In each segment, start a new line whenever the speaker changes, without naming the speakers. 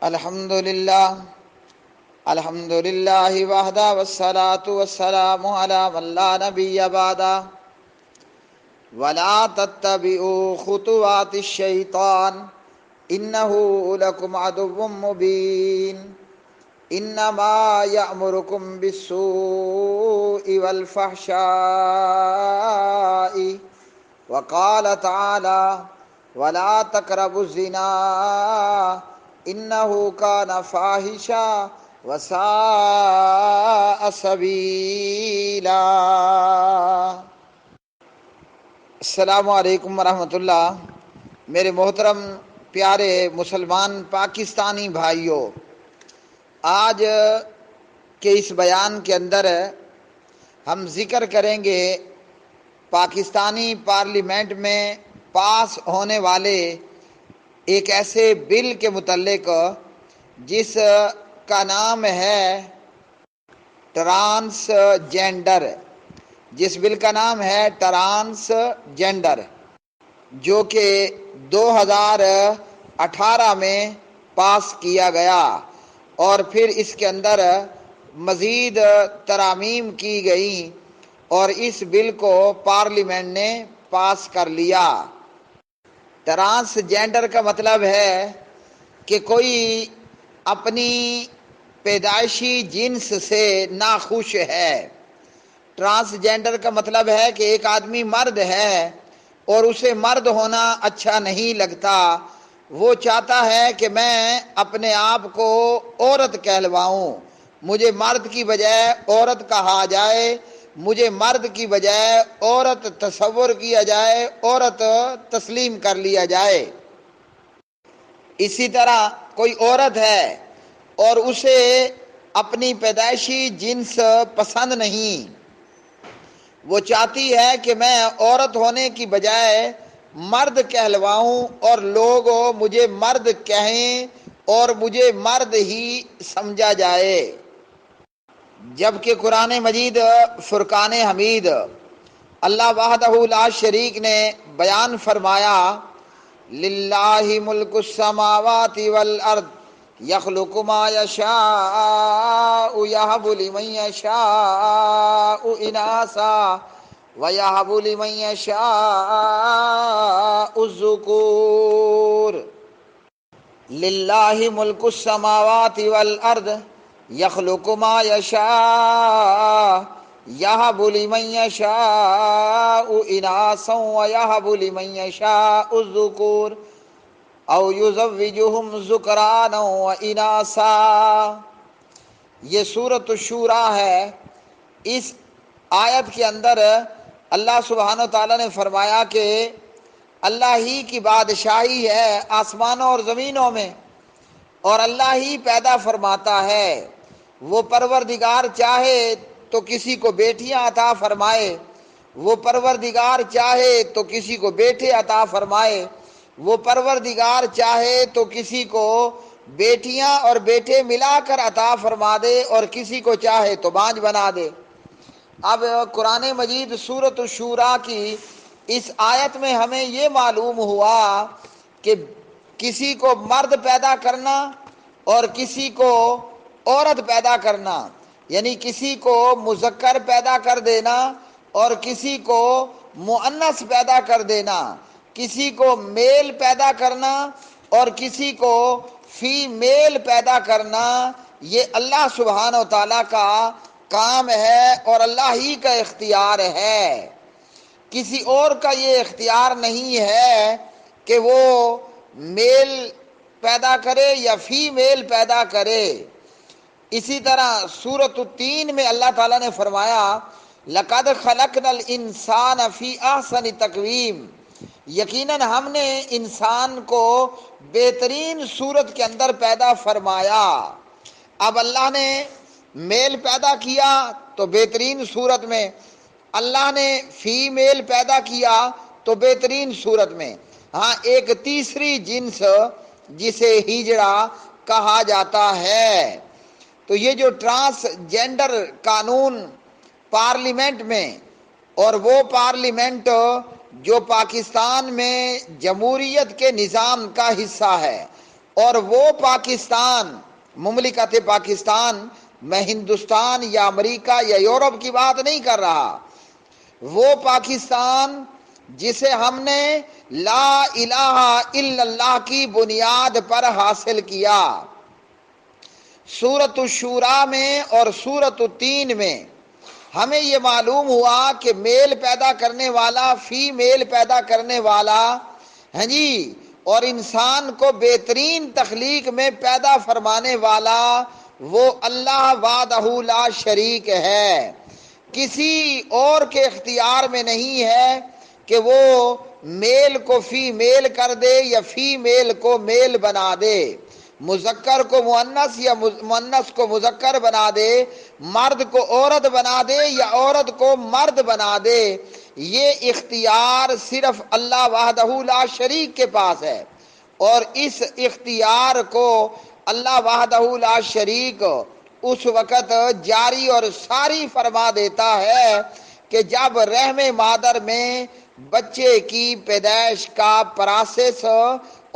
الحمد للہ وحدہ والصلاة والسلام علی من لا نبی بعدہ ولا تتبعوا خطوات الشیطان انہ لکم عدو مبین انما یأمرکم بالسوء والفحشاء وقال تعالی ولا تقربوا الزنا انہ کان فاحشا وساء سبیلا۔ السلام علیکم ورحمۃ اللہ۔ میرے محترم پیارے مسلمان پاکستانی بھائیوں، آج کے اس بیان کے اندر ہم ذکر کریں گے پاکستانی پارلیمنٹ میں پاس ہونے والے ایک ایسے بل کے متعلق جس کا نام ہے ٹرانسجینڈر، جس بل کا نام ہے ٹرانسجینڈر، جو کہ 2018 میں پاس کیا گیا اور پھر اس کے اندر مزید ترامیم کی گئیں اور اس بل کو پارلیمنٹ نے پاس کر لیا۔ ٹرانسجینڈر کا مطلب ہے کہ کوئی اپنی پیدائشی جنس سے ناخوش ہے۔ ٹرانسجینڈر کا مطلب ہے کہ ایک آدمی مرد ہے اور اسے مرد ہونا اچھا نہیں لگتا، وہ چاہتا ہے کہ میں اپنے آپ کو عورت کہلواؤں، مجھے مرد کی بجائے عورت کہا جائے، مجھے مرد کی بجائے عورت تصور کیا جائے، عورت تسلیم کر لیا جائے۔ اسی طرح کوئی عورت ہے اور اسے اپنی پیدائشی جنس پسند نہیں، وہ چاہتی ہے کہ میں عورت ہونے کی بجائے مرد کہلواؤں اور لوگ مجھے مرد کہیں اور مجھے مرد ہی سمجھا جائے۔ جبکہ قرآن مجید فرقان حمید اللہ وحدہ لا شریک نے بیان فرمایا للہ ملک السماوات والارض یخلق ما یشاء یہب لمن یشاء اناثا ویہب لمن یشاء الذکور۔ للہ ملک السماوات والارض یخلق ما یشاء یہب لمن یشاء اناثا ویہب لمن یشاء الذکور او یزوجہم ذکرانا واناثا۔ یہ سورۃ الشورى ہے۔ اس آیت کے اندر اللہ سبحانہ وتعالیٰ نے فرمایا کہ اللہ ہی کی بادشاہی ہے آسمانوں اور زمینوں میں، اور اللہ ہی پیدا فرماتا ہے۔ وہ پروردگار چاہے تو کسی کو بیٹیاں عطا فرمائے، وہ پروردگار چاہے تو کسی کو بیٹے عطا فرمائے، وہ پروردگار چاہے تو کسی کو بیٹیاں اور بیٹے ملا کر عطا فرما دے اور کسی کو چاہے تو بانجھ بنا دے۔ اب قرآن مجید سورۃ الشورى کی اس آیت میں ہمیں یہ معلوم ہوا کہ کسی کو مرد پیدا کرنا اور کسی کو عورت پیدا کرنا، یعنی کسی کو مذکر پیدا کر دینا اور کسی کو مؤنث پیدا کر دینا، کسی کو میل پیدا کرنا اور کسی کو فیمیل پیدا کرنا، یہ اللہ سبحانہ و تعالیٰ کا کام ہے اور اللہ ہی کا اختیار ہے۔ کسی اور کا یہ اختیار نہیں ہے کہ وہ میل پیدا کرے یا فیمیل پیدا کرے۔ اسی طرح سورۃ التین میں اللہ تعالیٰ نے فرمایا لَقَدْ خَلَقْنَا الْإِنسَانَ فِي أَحْسَنِ تَقْوِيمٍ، یقیناً ہم نے انسان کو بہترین صورت کے اندر پیدا فرمایا۔ اب اللہ نے میل پیدا کیا تو بہترین صورت میں، اللہ نے فیمیل پیدا کیا تو بہترین صورت میں۔ ہاں ایک تیسری جنس جسے ہجڑا کہا جاتا ہے۔ تو یہ جو ٹرانسجینڈر قانون پارلیمنٹ میں، اور وہ پارلیمنٹ جو پاکستان میں جمہوریت کے نظام کا حصہ ہے اور وہ پاکستان، مملکت پاکستان، میں ہندوستان یا امریکہ یا یورپ کی بات نہیں کر رہا، وہ پاکستان جسے ہم نے لا الہ الا اللہ کی بنیاد پر حاصل کیا۔ سورۃ الشورى میں اور سورۃ التین میں ہمیں یہ معلوم ہوا کہ میل پیدا کرنے والا، فیمیل پیدا کرنے والا، ہاں جی، اور انسان کو بہترین تخلیق میں پیدا فرمانے والا وہ اللہ وحدہ لا شریک ہے۔ کسی اور کے اختیار میں نہیں ہے کہ وہ میل کو فیمیل کر دے یا فیمیل کو میل بنا دے، مذکر کو مؤنث یا مؤنث کو مذکر بنا دے، مرد کو عورت بنا دے یا عورت کو مرد بنا دے۔ یہ اختیار صرف اللہ وحدہ لا شریک کے پاس ہے، اور اس اختیار کو اللہ وحدہ لا شریک اس وقت جاری اور ساری فرما دیتا ہے کہ جب رحم مادر میں بچے کی پیدائش کا پروسیس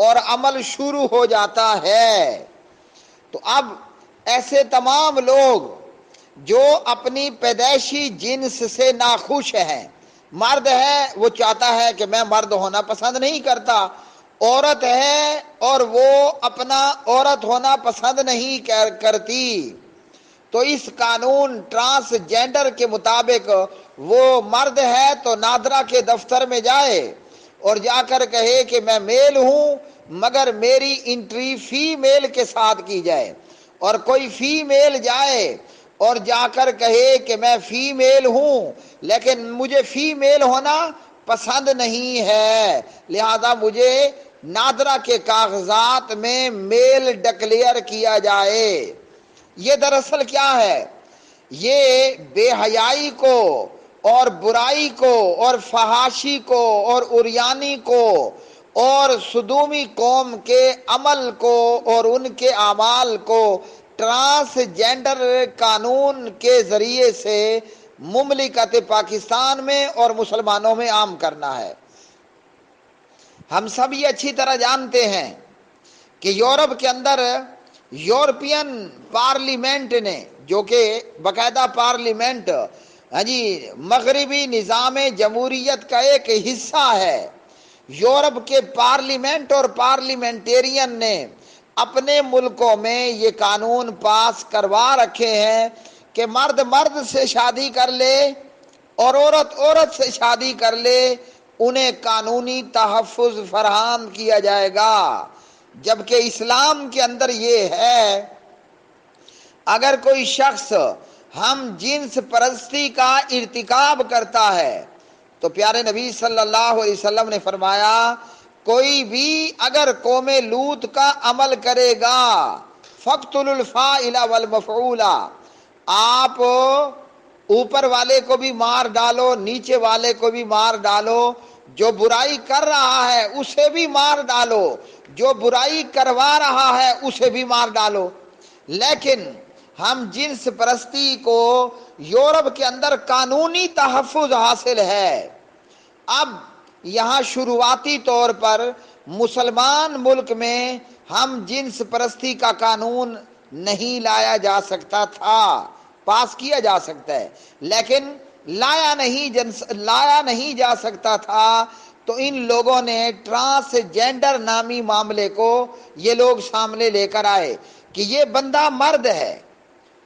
اور عمل شروع ہو جاتا ہے۔ تو اب ایسے تمام لوگ جو اپنی پیدائشی جنس سے ناخوش ہیں، مرد ہے وہ چاہتا ہے کہ میں مرد ہونا پسند نہیں کرتا، عورت ہے اور وہ اپنا عورت ہونا پسند نہیں کرتی، تو اس قانون ٹرانسجینڈر کے مطابق وہ مرد ہے تو نادرا کے دفتر میں جائے اور جا کر کہے کہ میں میل ہوں مگر میری انٹری فیمیل کے ساتھ کی جائے، اور کوئی فیمیل جائے اور جا کر کہے کہ میں فیمیل ہوں لیکن مجھے فیمیل ہونا پسند نہیں ہے، لہذا مجھے نادرا کے کاغذات میں میل ڈکلیئر کیا جائے۔ یہ دراصل کیا ہے؟ یہ بے حیائی کو اور برائی کو اور فحاشی کو اور عریانی کو اور صدومی قوم کے عمل کو اور ان کے اعمال کو ٹرانسجینڈر قانون کے ذریعے سے مملکت پاکستان میں اور مسلمانوں میں عام کرنا ہے۔ ہم سب یہ اچھی طرح جانتے ہیں کہ یورپ کے اندر یورپین پارلیمنٹ نے، جو کہ باقاعدہ پارلیمنٹ مغربی نظام جمہوریت کا ایک حصہ ہے، یورپ کے پارلیمنٹ اور پارلیمنٹیرین نے اپنے ملکوں میں یہ قانون پاس کروا رکھے ہیں کہ مرد مرد سے شادی کر لے اور عورت عورت سے شادی کر لے، انہیں قانونی تحفظ فراہم کیا جائے گا۔ جبکہ اسلام کے اندر یہ ہے، اگر کوئی شخص ہم جنس پرستی کا ارتکاب کرتا ہے تو پیارے نبی صلی اللہ علیہ وسلم نے فرمایا کوئی بھی اگر قوم لوط کا عمل کرے گا فَاقْتُلُوا الْفَاعِلَ وَالْمَفْعُولَ، آپ اوپر والے کو بھی مار ڈالو، نیچے والے کو بھی مار ڈالو، جو برائی کر رہا ہے اسے بھی مار ڈالو، جو برائی کروا رہا ہے اسے بھی مار ڈالو۔ لیکن ہم جنس پرستی کو یورپ کے اندر قانونی تحفظ حاصل ہے۔ اب یہاں شروعاتی طور پر مسلمان ملک میں ہم جنس پرستی کا قانون نہیں لایا جا سکتا تھا، پاس کیا جا سکتا ہے لیکن لایا نہیں جا سکتا تھا، تو ان لوگوں نے ٹرانسجینڈر نامی معاملے کو یہ لوگ سامنے لے کر آئے کہ یہ بندہ مرد ہے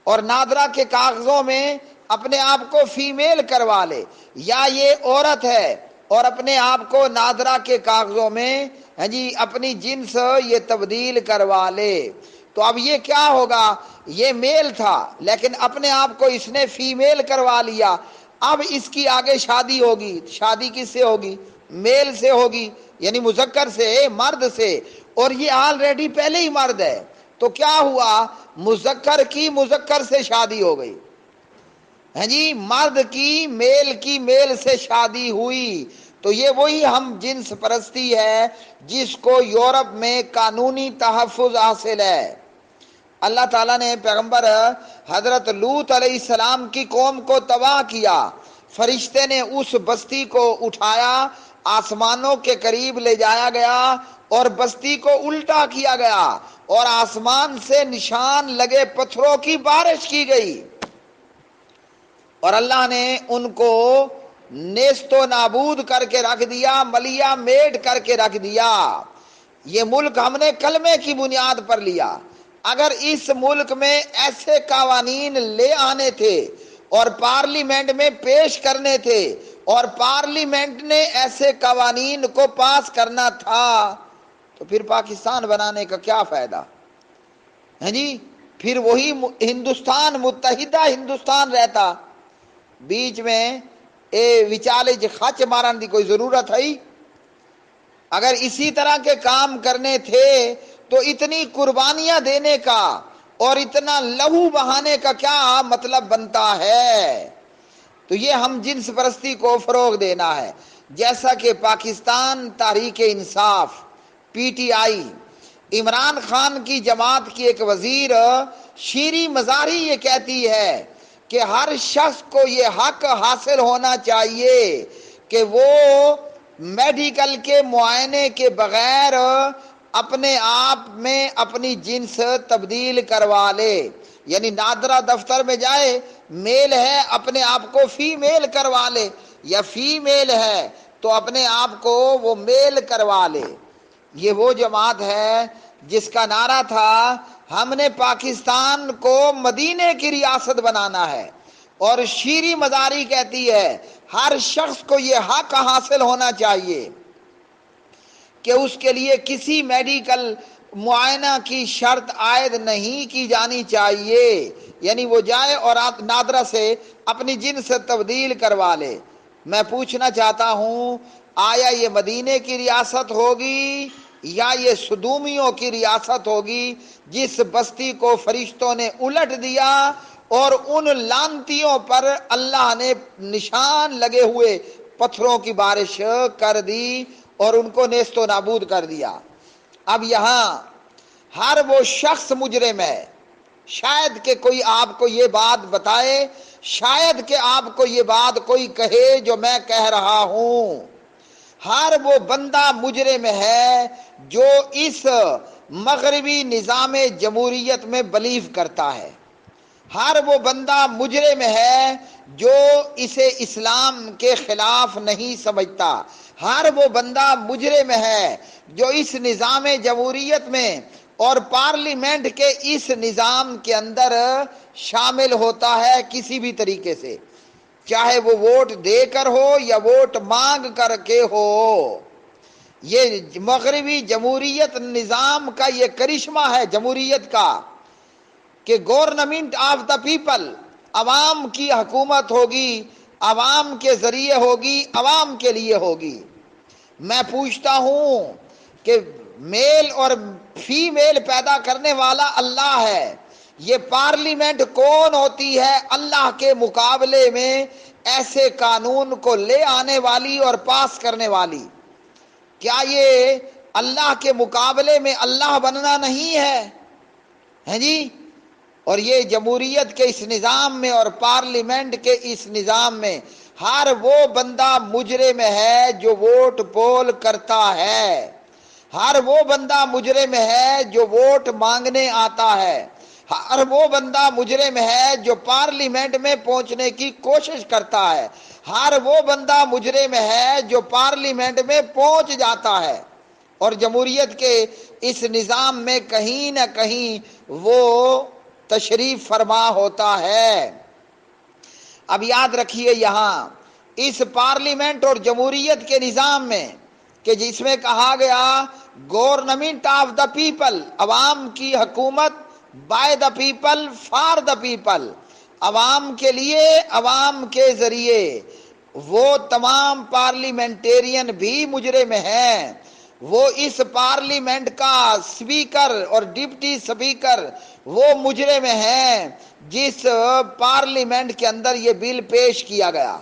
اور نادرا کے کاغذوں میں اپنے آپ کو فیمیل کروا لے، یا یہ عورت ہے اور اپنے آپ کو نادرا کے کاغذوں میں اپنی جنس یہ تبدیل کروا لے۔ تو اب یہ کیا ہوگا؟ یہ میل تھا لیکن اپنے آپ کو اس نے فیمیل کروا لیا، اب اس کی آگے شادی ہوگی، شادی کس سے ہوگی؟ میل سے ہوگی، یعنی مذکر سے، مرد سے، اور یہ آلریڈی پہلے ہی مرد ہے، تو کیا ہوا؟ مذکر کی مذکر سے شادی ہو گئی، مرد کی میل سے شادی ہوئی، تو یہ وہی ہم جنس پرستی ہے جس کو یورپ میں قانونی تحفظ حاصل ہے۔ اللہ تعالیٰ نے پیغمبر حضرت لوط علیہ السلام کی قوم کو تباہ کیا، فرشتے نے اس بستی کو اٹھایا، آسمانوں کے قریب لے جایا گیا اور بستی کو الٹا کیا گیا اور آسمان سے نشان لگے پتھروں کی بارش کی گئی، اور اللہ نے ان کو نیست و نابود کر کے رکھ دیا، ملیا میٹ کر کے رکھ دیا۔ یہ ملک ہم نے کلمے کی بنیاد پر لیا۔ اگر اس ملک میں ایسے قوانین لے آنے تھے اور پارلیمنٹ میں پیش کرنے تھے اور پارلیمنٹ نے ایسے قوانین کو پاس کرنا تھا تو پھر پاکستان بنانے کا کیا فائدہ ہے جی؟ پھر وہی ہندوستان، متحدہ ہندوستان رہتا، بیچ میں وچالے خچ مارن کی کوئی ضرورت ہے؟ اگر اسی طرح کے کام کرنے تھے تو اتنی قربانیاں دینے کا اور اتنا لہو بہانے کا کیا مطلب بنتا ہے؟ تو یہ ہم جنس پرستی کو فروغ دینا ہے، جیسا کہ Pakistan Tehreek Insaf P T I, Imran Khan کی جماعت کی ایک وزیر شیریں مزاری یہ کہتی ہے کہ ہر شخص کو یہ حق حاصل ہونا چاہیے کہ وہ میڈیکل کے معائنے کے بغیر اپنے آپ میں اپنی جنس تبدیل کروا لے، یعنی نادرہ دفتر میں جائے، میل ہے اپنے آپ کو فیمیل کروا لے، یا فیمیل ہے تو اپنے آپ کو وہ میل کروا لے۔ یہ وہ جماعت ہے جس کا نعرہ تھا ہم نے پاکستان کو مدینے کی ریاست بنانا ہے، اور شیریں مزاری کہتی ہے ہر شخص کو یہ حق حاصل ہونا چاہیے کہ اس کے لیے کسی میڈیکل معائنہ کی شرط عائد نہیں کی جانی چاہیے، یعنی وہ جائے اور نادرہ سے اپنی جنس تبدیل کروا لے۔ میں پوچھنا چاہتا ہوں، آیا یہ مدینے کی ریاست ہوگی یا یہ سدومیوں کی ریاست ہوگی جس بستی کو فرشتوں نے الٹ دیا اور ان لعنتیوں پر اللہ نے نشان لگے ہوئے پتھروں کی بارش کر دی اور ان کو نیست و نابود کر دیا؟ اب یہاں ہر وہ شخص مجرم ہے، شاید کہ کوئی آپ کو یہ بات بتائے، شاید کہ آپ کو یہ بات کوئی کہے جو میں کہہ رہا ہوں۔ ہر وہ بندہ مجرم ہے جو اس مغربی نظام جمہوریت میں بلیو کرتا ہے، ہر وہ بندہ مجرم ہے جو اسے اسلام کے خلاف نہیں سمجھتا، ہر وہ بندہ مجرم ہے جو اس نظام جمہوریت میں اور پارلیمنٹ کے اس نظام کے اندر شامل ہوتا ہے کسی بھی طریقے سے، چاہے وہ ووٹ دے کر ہو یا ووٹ مانگ کر کے ہو۔ یہ مغربی جمہوریت نظام کا یہ کرشمہ ہے جمہوریت کا کہ گورنمنٹ آف دا پیپل، عوام کی حکومت ہوگی، عوام کے ذریعے ہوگی، عوام کے لیے ہوگی۔ میں پوچھتا ہوں کہ میل اور فیمیل پیدا کرنے والا اللہ ہے، یہ پارلیمنٹ کون ہوتی ہے اللہ کے مقابلے میں ایسے قانون کو لے آنے والی اور پاس کرنے والی؟ کیا یہ اللہ کے مقابلے میں اللہ بننا نہیں ہے جی؟ اور یہ جمہوریت کے اس نظام میں اور پارلیمنٹ کے اس نظام میں ہر وہ بندہ مجرم ہے جو ووٹ پول کرتا ہے، ہر وہ بندہ مجرم ہے جو ووٹ مانگنے آتا ہے، ہر وہ بندہ مجرم ہے جو پارلیمنٹ میں پہنچنے کی کوشش کرتا ہے، ہر وہ بندہ مجرم ہے جو پارلیمنٹ میں پہنچ جاتا ہے، اور جمہوریت کے اس نظام میں کہیں نہ کہیں وہ تشریف فرما ہوتا ہے۔ اب یاد رکھیے یہاں اس پارلیمنٹ اور جمہوریت کے نظام میں کہ جس میں کہا گیا گورنمنٹ آف دا پیپل، عوام کی حکومت، by the people for the people, عوام کے لیے، عوام کے ذریعے، وہ تمام پارلیمنٹیرین بھی مجرم ہیں۔ وہ اس پارلیمنٹ کا سپیکر اور ڈپٹی سپیکر وہ مجرم ہیں جس پارلیمنٹ کے اندر یہ بل پیش کیا گیا،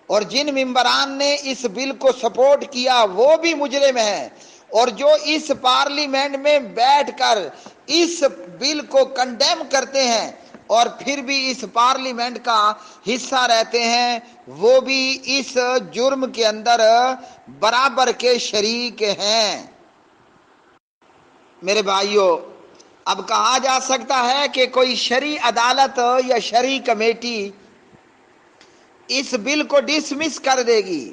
اور جن ممبران نے اس بل کو سپورٹ کیا وہ بھی مجرم ہیں، اور جو اس پارلیمنٹ میں بیٹھ کر اس بل کو کنڈیم کرتے ہیں اور پھر بھی اس پارلیمنٹ کا حصہ رہتے ہیں، وہ بھی اس جرم کے اندر برابر کے شریک ہیں۔ میرے بھائیوں، اب کہا جا سکتا ہے کہ کوئی شرعی عدالت یا شرعی کمیٹی اس بل کو ڈسمس کر دے گی۔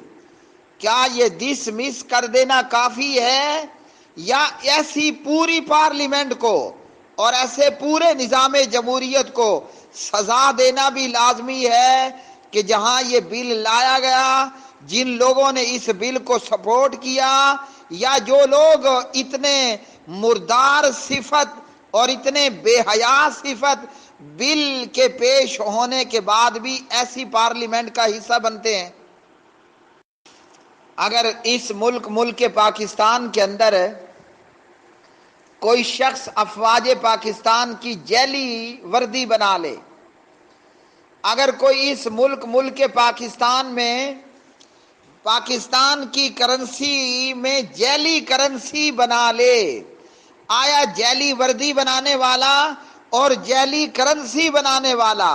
کیا یہ ڈسمس کر دینا کافی ہے، یا ایسی پوری پارلیمنٹ کو اور ایسے پورے نظام جمہوریت کو سزا دینا بھی لازمی ہے کہ جہاں یہ بل لایا گیا، جن لوگوں نے اس بل کو سپورٹ کیا، یا جو لوگ اتنے مردار صفت اور اتنے بے حیا صفت بل کے پیش ہونے کے بعد بھی ایسی پارلیمنٹ کا حصہ بنتے ہیں۔ اگر اس ملک پاکستان کے اندر کوئی شخص افواج پاکستان کی جعلی وردی بنا لے، اگر کوئی اس ملک پاکستان میں پاکستان کی کرنسی میں جعلی کرنسی بنا لے، آیا جعلی وردی بنانے والا اور جعلی کرنسی بنانے والا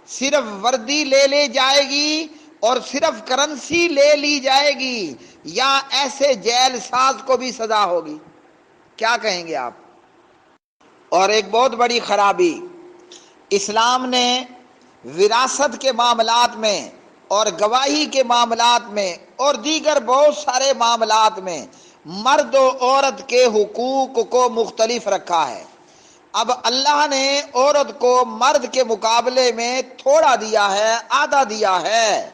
صرف وردی لے جائے گی اور صرف کرنسی لے لی جائے گی، یا ایسے جیل ساز کو بھی سزا ہوگی؟ کیا کہیں گے آپ؟ اور ایک بہت بڑی خرابی، اسلام نے وراثت کے معاملات میں اور گواہی کے معاملات میں اور دیگر بہت سارے معاملات میں مرد و عورت کے حقوق کو مختلف رکھا ہے۔ اب اللہ نے عورت کو مرد کے مقابلے میں تھوڑا دیا ہے، آدھا دیا ہے۔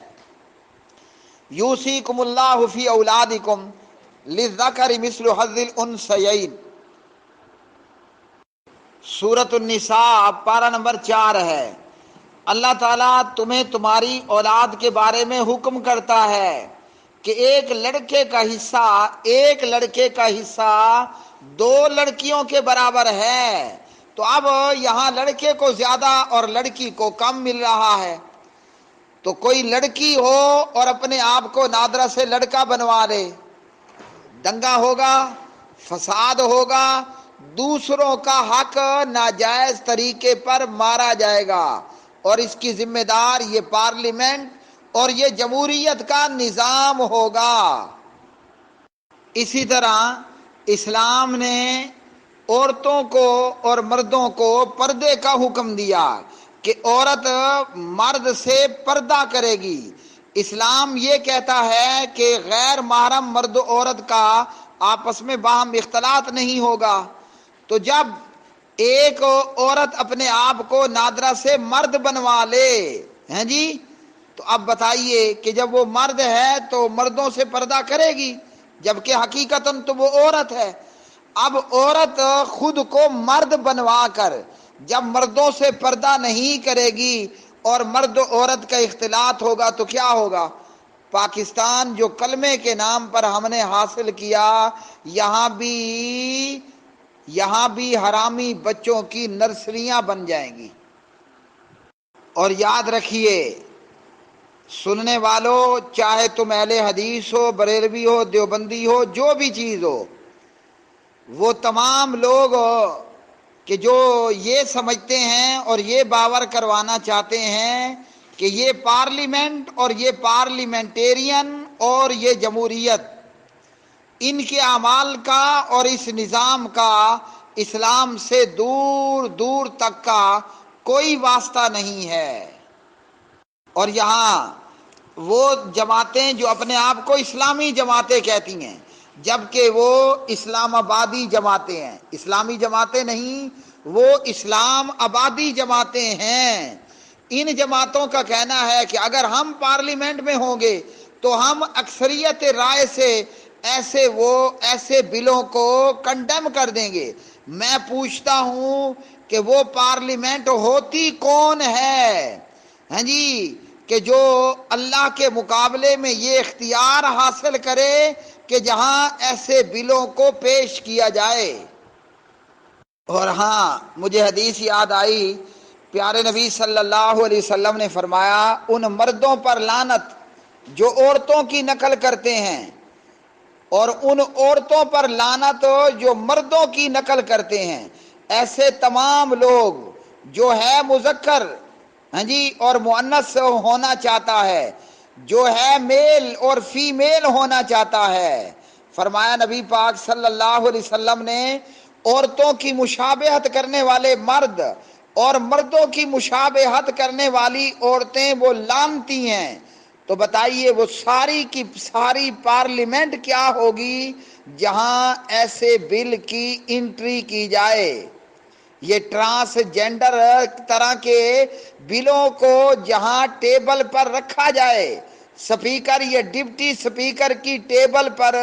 یوصیکم اللہ فی اولادکم للذکر مثل حظ الانثیین، سورۃ النساء پارہ نمبر 4 ہے۔ اللہ تعالیٰ تمہیں تمہاری اولاد کے بارے میں حکم کرتا ہے کہ ایک لڑکے کا حصہ 2 لڑکیوں کے برابر ہے۔ تو اب یہاں لڑکے کو زیادہ اور لڑکی کو کم مل رہا ہے۔ تو کوئی لڑکی ہو اور اپنے آپ کو نادرہ سے لڑکا بنوا لے، دنگا ہوگا، فساد ہوگا، دوسروں کا حق ناجائز طریقے پر مارا جائے گا، اور اس کی ذمہ دار یہ پارلیمنٹ اور یہ جمہوریت کا نظام ہوگا۔ اسی طرح اسلام نے عورتوں کو اور مردوں کو پردے کا حکم دیا کہ عورت مرد سے پردہ کرے گی۔ اسلام یہ کہتا ہے کہ غیر محرم مرد و عورت کا آپس میں باہم اختلاط نہیں ہوگا۔ تو جب ایک عورت اپنے آپ کو نادرہ سے مرد بنوا لے ہیں جی، تو اب بتائیے کہ جب وہ مرد ہے تو مردوں سے پردہ کرے گی، جبکہ حقیقتاً تو وہ عورت ہے۔ اب عورت خود کو مرد بنوا کر جب مردوں سے پردہ نہیں کرے گی اور مرد و عورت کا اختلاط ہوگا تو کیا ہوگا؟ پاکستان جو کلمے کے نام پر ہم نے حاصل کیا، یہاں بھی حرامی بچوں کی نرسریاں بن جائیں گی۔ اور یاد رکھیے سننے والوں، چاہے تم اہل حدیث ہو، بریلوی ہو، دیوبندی ہو، جو بھی چیز ہو، وہ تمام لوگ کہ جو یہ سمجھتے ہیں اور یہ باور کروانا چاہتے ہیں کہ یہ پارلیمنٹ اور یہ پارلیمنٹیرین اور یہ جمہوریت، ان کے اعمال کا اور اس نظام کا اسلام سے دور دور تک کا کوئی واسطہ نہیں ہے۔ اور یہاں وہ جماعتیں جو اپنے آپ کو اسلامی جماعتیں کہتی ہیں، جبکہ وہ اسلام آبادی جماعتیں ہیں، اسلامی جماعتیں نہیں، وہ اسلام آبادی جماعتیں ہیں۔ ان جماعتوں کا کہنا ہے کہ اگر ہم پارلیمنٹ میں ہوں گے تو ہم اکثریت رائے سے ایسے بلوں کو کنڈیم کر دیں گے۔ میں پوچھتا ہوں کہ وہ پارلیمنٹ ہوتی کون ہے؟ ہاں جی، کہ جو اللہ کے مقابلے میں یہ اختیار حاصل کرے کہ جہاں ایسے بلوں کو پیش کیا جائے۔ اور ہاں، مجھے حدیث یاد آئی، پیارے نبی صلی اللہ علیہ وسلم نے فرمایا، ان مردوں پر لعنت جو عورتوں کی نقل کرتے ہیں، اور ان عورتوں پر لعنت جو مردوں کی نقل کرتے ہیں۔ ایسے تمام لوگ جو ہے مذکر ہاں جی اور مؤنث ہونا چاہتا ہے، جو ہے میل اور فیمیل ہونا چاہتا ہے، فرمایا نبی پاک صلی اللہ علیہ وسلم نے، عورتوں کی مشابہت کرنے والے مرد اور مردوں کی مشابہت کرنے والی عورتیں وہ لعنتی ہیں، تو بتائیے وہ ساری کی ساری پارلیمنٹ کیا ہوگی جہاں ایسے بل کی انٹری کی جائے؟ یہ ٹرانسجینڈر طرح کے بلوں کو جہاں ٹیبل پر رکھا جائے، سپیکر یا ڈپٹی سپیکر کی ٹیبل پر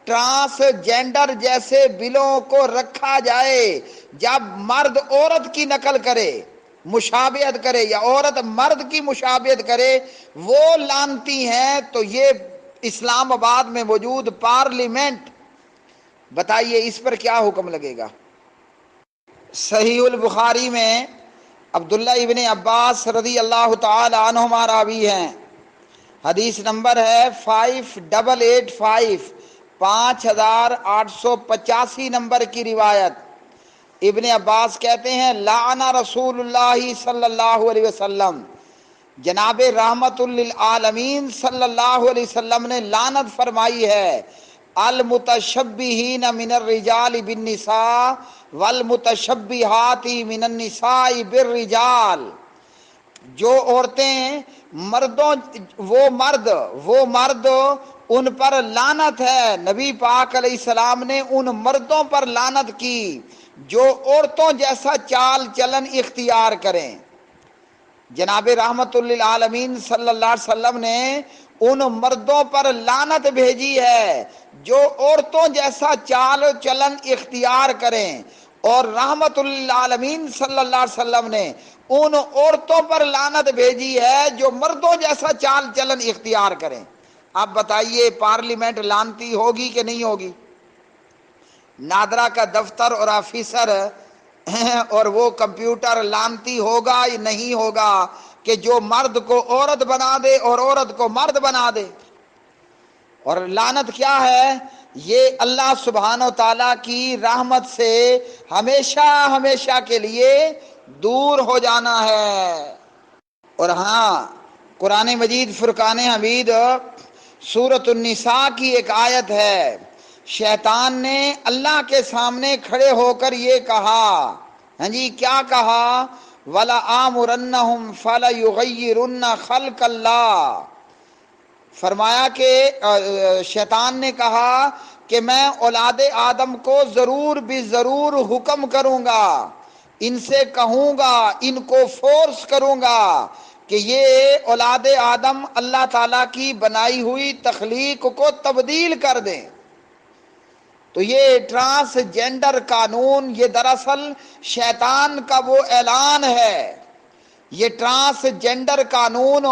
ٹرانسجینڈر جیسے بلوں کو رکھا جائے، جب مرد عورت کی نقل کرے، مشابہت کرے، یا عورت مرد کی مشابہت کرے، وہ لعنتی ہیں، تو یہ اسلام آباد میں موجود پارلیمنٹ، بتائیے اس پر کیا حکم لگے گا؟ صحیح البخاری میں عبداللہ ابن عباس رضی اللہ تعالی عنہما راوی ہیں، حدیث نمبر ہے 5885، 5885 نمبر کی روایت۔ ابن عباس کہتے ہیں لعن رسول اللہ صلی اللہ علیہ وسلم، جناب رحمت للعالمین صلی اللہ علیہ وسلم نے لعنت فرمائی ہے، المتشبہین من الرجال بالنساء والمتشبہات من النساء بالرجال، جو عورتیں وہ مرد ان پر لعنت ہے، نبی پاک علیہ السلام نے ان مردوں پر لعنت کی جو عورتوں جیسا چال چلن اختیار کریں۔ جناب رحمت للعالمین صلی اللہ علیہ وسلم نے ان مردوں پر لعنت بھیجی ہے جو عورتوں جیسا چال چلن اختیار کریں، اور رحمت للعالمین صلی اللہ علیہ وسلم نے ان عورتوں پر لعنت بھیجی ہے جو مردوں جیسا چال چلن اختیار کریں۔ اب بتائیے پارلیمنٹ لعنتی ہوگی کہ نہیں ہوگی؟ نادرا کا دفتر اور آفیسر اور وہ کمپیوٹر لعنتی ہوگا یا نہیں ہوگا کہ جو مرد کو عورت بنا دے اور عورت کو مرد بنا دے؟ اور لعنت کیا ہے؟ یہ اللہ سبحانہ و تعالیٰ کی رحمت سے ہمیشہ ہمیشہ کے لیے دور ہو جانا ہے۔ اور ہاں، قرآن مجید فرقان حمید سورۃ النساء کی ایک آیت ہے، شیطان نے اللہ کے سامنے کھڑے ہو کر یہ کہا، ہاں جی کیا کہا؟ وَلَآمُرَنَّهُمْ فَلَيُغَيِّرُنَّ خَلْقَ اللَّهِ، فرمایا کہ شیطان نے کہا کہ میں اولاد آدم کو ضرور بھی ضرور حکم کروں گا، ان سے کہوں گا، ان کو فورس کروں گا کہ یہ اولاد آدم اللہ تعالیٰ کی بنائی ہوئی تخلیق کو تبدیل کر دیں۔ تو یہ ٹرانسجینڈر قانون یہ دراصل شیطان کا وہ اعلان ہے، یہ ٹرانسجینڈر قانون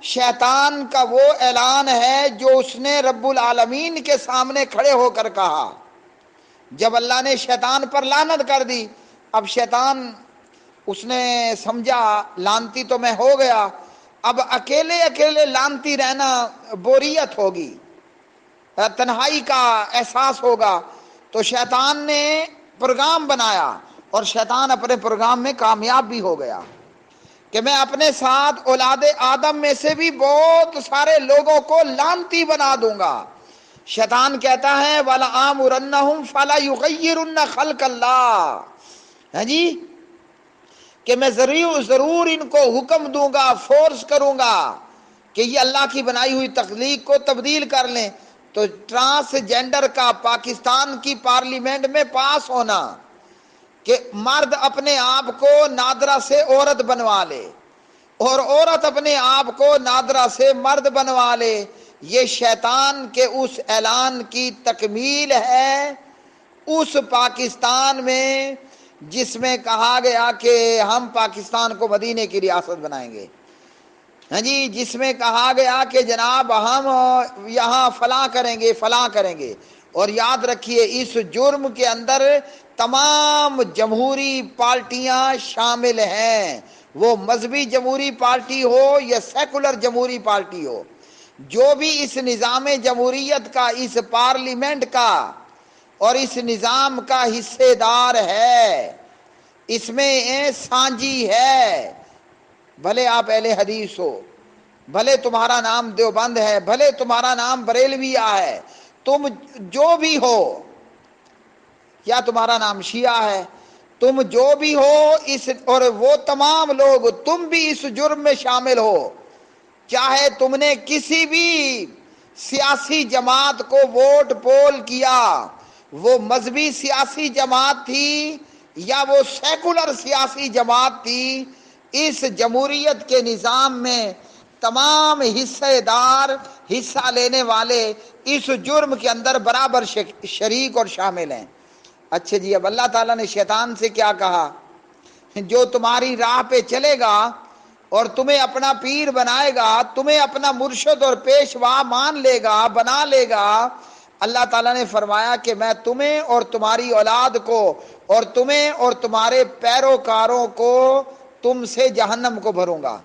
شیطان کا وہ اعلان ہے جو اس نے رب العالمین کے سامنے کھڑے ہو کر کہا جب اللہ نے شیطان پر لعنت کر دی۔ اب شیطان اس نے سمجھا لعنتی تو میں ہو گیا، اب اکیلے اکیلے لعنتی رہنا بوریت ہوگی، تنہائی کا احساس ہوگا، تو شیطان نے پروگرام بنایا، اور شیطان اپنے پروگرام میں کامیاب بھی ہو گیا کہ میں اپنے ساتھ اولاد آدم میں سے بھی بہت سارے لوگوں کو لعنتی بنا دوں گا۔ شیطان کہتا ہے وَلَآمُرَنَّهُمْ فَلَيُغَيِّرُنَّ خَلْقَ اللَّهِ، ہاں جی کہ میں ضرور ان کو حکم دوں گا، فورس کروں گا کہ یہ اللہ کی بنائی ہوئی تخلیق کو تبدیل کر لیں۔ تو ٹرانسجینڈر کا پاکستان کی پارلیمنٹ میں پاس ہونا کہ مرد اپنے آپ کو نادرا سے عورت بنوا لے اور عورت اپنے آپ کو نادرا سے مرد بنوا لے، یہ شیطان کے اس اعلان کی تکمیل ہے اس پاکستان میں جس میں کہا گیا کہ ہم پاکستان کو مدینے کی ریاست بنائیں گے، ہاں جی جس میں کہا گیا کہ جناب ہم یہاں فلاں کریں گے۔ اور یاد رکھیے اس جرم کے اندر تمام جمہوری پارٹیاں شامل ہیں، وہ مذہبی جمہوری پارٹی ہو یا سیکولر جمہوری پارٹی ہو، جو بھی اس نظام جمہوریت کا، اس پارلیمنٹ کا اور اس نظام کا حصے دار ہے، اس میں سانجی ہے، بھلے آپ اہل حدیث ہو، بھلے تمہارا نام دیوبند ہے، بھلے تمہارا نام بریلویہ ہے، تم جو بھی ہو، یا تمہارا نام شیعہ ہے، تم جو بھی ہو اس، اور وہ تمام لوگ تم بھی اس جرم میں شامل ہو، چاہے تم نے کسی بھی سیاسی جماعت کو ووٹ پول کیا، وہ مذہبی سیاسی جماعت تھی یا وہ سیکولر سیاسی جماعت تھی، اس جمہوریت کے نظام میں تمام حصے دار، حصہ لینے والے اس جرم کے اندر برابر شریک اور شامل ہیں۔ اچھا جی، اب اللہ تعالیٰ نے شیطان سے کیا کہا؟ جو تمہاری راہ پہ چلے گا اور تمہیں اپنا پیر بنائے گا، تمہیں اپنا مرشد اور پیشوا مان لے گا، بنا لے گا، اللہ تعالیٰ نے فرمایا کہ میں تمہیں اور تمہاری اولاد کو اور تمہیں اور تمہارے پیروکاروں کو تم سے جہنم کو بھروں گا۔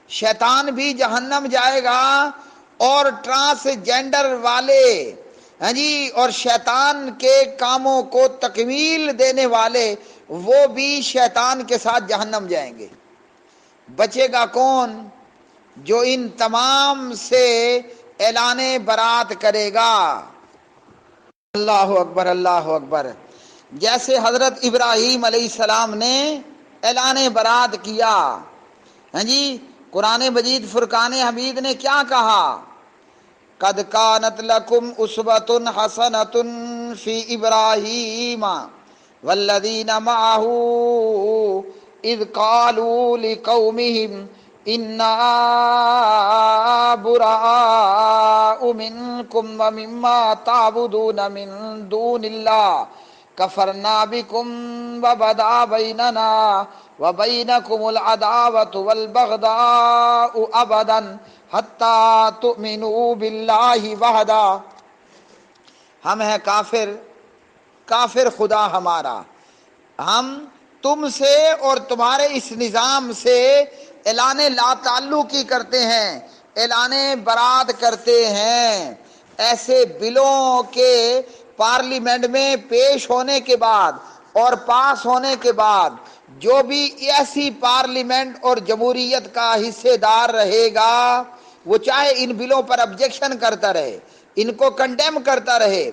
شیطان بھی جہنم جائے گا، اور ٹرانسجینڈر والے، ہاں جی، اور شیطان کے کاموں کو تکمیل دینے والے، وہ بھی شیطان کے ساتھ جہنم جائیں گے۔ بچے گا کون؟ جو ان تمام سے اعلان برات کرے گا۔ اللہ اکبر، اللہ اکبر۔ جیسے حضرت ابراہیم علیہ السلام نے اعلان برات کیا، ہاں جی، قرآن مجید فرقان حمید نے کیا کہا؟ قد کانت لکم اسوۃ حسنۃ فی ابراہیم والذین معہ اذ قالوا لقومہم انا براء منکم ومما تعبدون من دون اللہ کفرنا بکم وبدا بیننا وبینکم العداوۃ والبغضاء ابدا حتی تؤمنوا باللہ وحدہ۔ ہم ہیں کافر، کافر خدا ہمارا، ہم تم سے اور تمہارے اس نظام سے اعلان لا تعلقی کرتے ہیں، اعلان برات کرتے ہیں۔ ایسے بلوں کے پارلیمنٹ میں پیش ہونے کے بعد اور پاس ہونے کے بعد جو بھی ایسی پارلیمنٹ اور جمہوریت کا حصے دار رہے گا، وہ چاہے ان بلوں پر آبجیکشن کرتا رہے، ان کو کنڈیم کرتا رہے،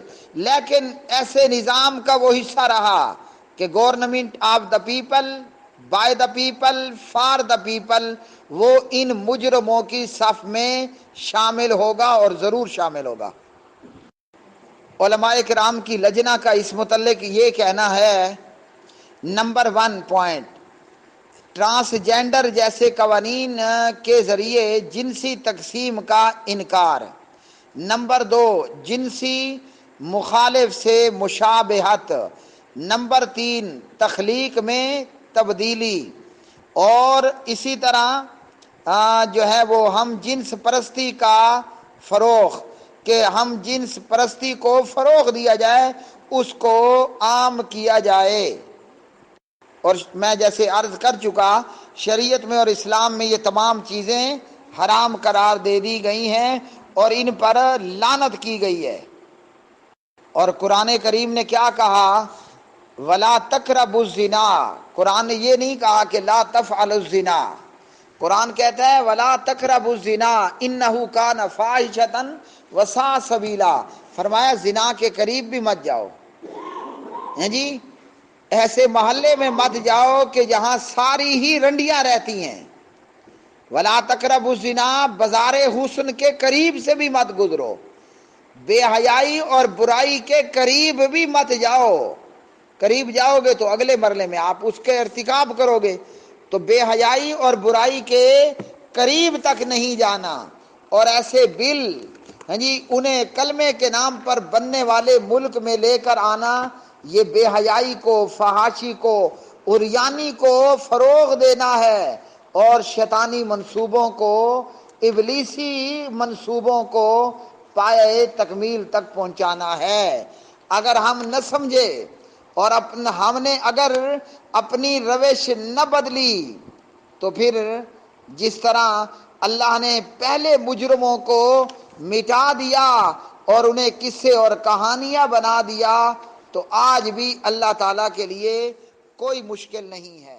لیکن ایسے نظام کا وہ حصہ رہا کہ government of the people, by the people, for the people, وہ ان مجرموں کی صف میں شامل ہوگا اور ضرور شامل ہوگا۔ علماء کرام کی لجنہ کا اس متعلق یہ کہنا ہے، نمبر 1 پوائنٹ، ٹرانسجینڈر جیسے قوانین کے ذریعے جنسی تقسیم کا انکار۔ نمبر 2، جنسی مخالف سے مشابہت۔ نمبر 3، تخلیق میں تبدیلی، اور اسی طرح جو ہے وہ ہم جنس پرستی کا فروغ، کہ ہم جنس پرستی کو فروغ دیا جائے، اس کو عام کیا جائے۔ اور میں جیسے عرض کر چکا، شریعت میں اور اسلام میں یہ تمام چیزیں حرام قرار دے دی گئی ہیں اور ان پر لعنت کی گئی ہے۔ اور قرآن کریم نے کیا کہا؟ وَلَا تَقْرَبُوا الزِّنَا۔ قرآن نے یہ نہیں کہا کہ لا تفعلوا الزنا، قرآن کہتا ہے وَلَا تَقْرَبُوا الزِّنَا إِنَّهُ كَانَ فَاحِشَةً وَسَاءَ سَبِيلًا، فرمایا زنا کے قریب بھی مت جاؤ، ہیں جی، ایسے محلے میں مت جاؤ کہ جہاں ساری ہی رنڈیاں رہتی ہیں۔ وَلَا تَقْرَبُوا الزِّنَا، بازار حسن کے قریب سے بھی مت گزرو، بے حیائی اور برائی کے قریب بھی مت جاؤ۔ قریب جاؤ گے تو اگلے مرلے میں آپ اس کے ارتکاب کرو گے، تو بے حیائی اور برائی کے قریب تک نہیں جانا۔ اور ایسے بل، ہاں جی، انہیں کلمے کے نام پر بننے والے ملک میں لے کر آنا، یہ بے حیائی کو، فحاشی کو، عریانی کو فروغ دینا ہے، اور شیطانی منصوبوں کو، ابلیسی منصوبوں کو پایہ تکمیل تک پہنچانا ہے۔ اگر ہم نہ سمجھے اور ہم نے اگر اپنی روش نہ بدلی، تو پھر جس طرح اللہ نے پہلے مجرموں کو مٹا دیا اور انہیں قصے اور کہانیاں بنا دیا، تو آج بھی اللہ تعالیٰ کے لیے کوئی مشکل نہیں ہے۔